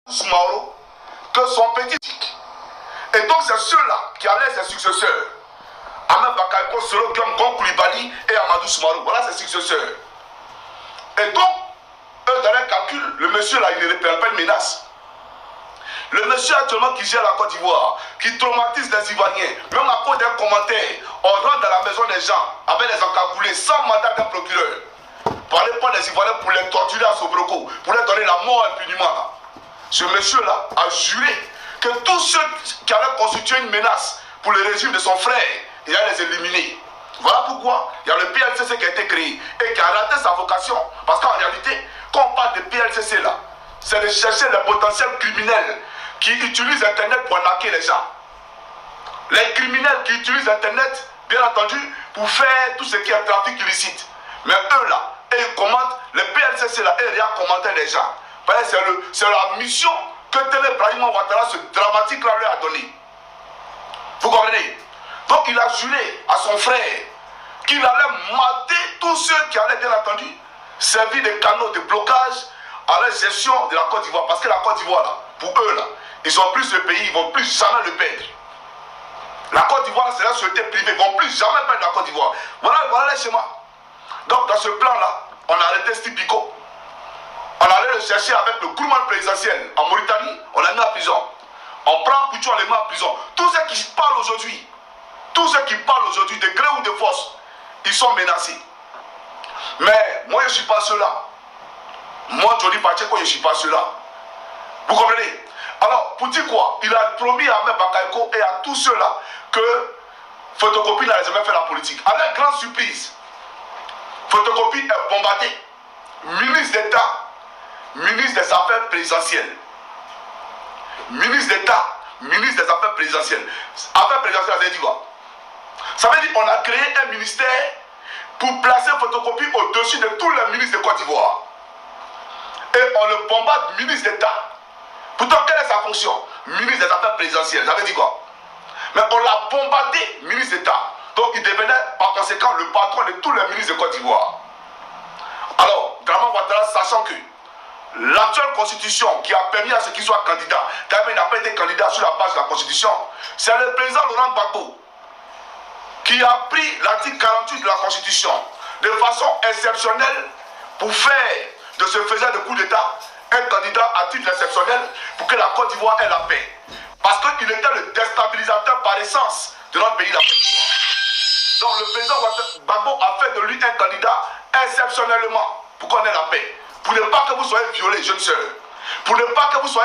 Soumaoro que son petit. Et donc c'est ceux-là qui allaient ses successeurs. Ahmed Bakayoko, Solo Guillaume, Gon Koulibaly et Amadou Soumaoro. Voilà ses successeurs. Et donc, eux dans leur calcul, le monsieur là, il ne représente pas une menace. Le monsieur actuellement qui gère la Côte d'Ivoire, qui traumatise les Ivoiriens, même à cause d'un commentaire, on rentre dans la maison des gens avec les encagoulés sans mandat d'un procureur. Pour aller prendre les Ivoiriens pour les torturer à Sobroko, pour leur donner la mort impunément. Ce monsieur-là a juré que tous ceux qui allaient constituer une menace pour le régime de son frère, il allait les éliminer. Voilà pourquoi il y a le PLCC qui a été créé et qui a raté sa vocation. Parce qu'en réalité, quand on parle de PLCC là, c'est de chercher les potentiels criminels qui utilisent Internet pour arnaquer les gens. Les criminels qui utilisent Internet, bien entendu, pour faire tout ce qui est trafic illicite. Mais eux là, ils commentent, les PLCC là, ils commentent les gens. C'est la mission que Télé Brahima Ouattara, ce dramatique là, lui a donnée. Vous comprenez? Donc il a juré à son frère qu'il allait mater tous ceux qui allaient, bien entendu, servir de canaux de blocage à la gestion de la Côte d'Ivoire. Parce que la Côte d'Ivoire, là, pour eux, là, ils ont plus ce pays, ils ne vont plus jamais le perdre. La Côte d'Ivoire, c'est la société privée, ils ne vont plus jamais perdre la Côte d'Ivoire. Voilà les schémas. Donc dans ce plan-là, on a arrêté Stibiko. On allait le chercher avec le gouvernement présidentiel en Mauritanie, on l'a mis en prison. On prend Poutou, on les met en prison. Tous ceux qui parlent aujourd'hui, de gré ou de force, ils sont menacés. Mais moi, je ne suis pas ceux-là. Moi, Johnny Pacheco, je ne suis pas ceux-là. Vous comprenez? Alors, pour dire quoi? Il a promis à Ahmed Bakayoko et à tous ceux-là que Photocopie n'allait jamais faire la politique. À leur grande surprise, Photocopie est bombardé. Ministre d'État, ministre des Affaires présidentielles. Ministre d'État, ministre des Affaires présidentielles. Affaires présidentielles, ça veut dire quoi? Ça veut dire qu'on a créé un ministère pour placer Photocopie au-dessus de tous les ministres de Côte d'Ivoire. Et on le bombarde ministre d'État. Pourtant, quelle est sa fonction? Ministre des Affaires présidentielles. Ça veut dire quoi? Mais on l'a bombardé ministre d'État. Donc il devenait par conséquent le patron de tous les ministres de Côte d'Ivoire. Alors, Draman Ouattara, sachant que l'actuelle constitution qui a permis à ce qu'il soit candidat, d'ailleurs il n'a pas été candidat sur la base de la constitution, c'est le président Laurent Gbagbo qui a pris l'article 48 de la constitution de façon exceptionnelle pour faire de ce faiseur de coup d'État un candidat à titre exceptionnel pour que la Côte d'Ivoire ait la paix. Parce qu'il était le déstabilisateur par essence de notre pays, la Côte d'Ivoire. Donc le président Gbagbo a fait de lui un candidat exceptionnellement pour qu'on ait la paix. Pour ne pas que vous soyez violés, jeunes sœurs. Pour ne pas que vous soyez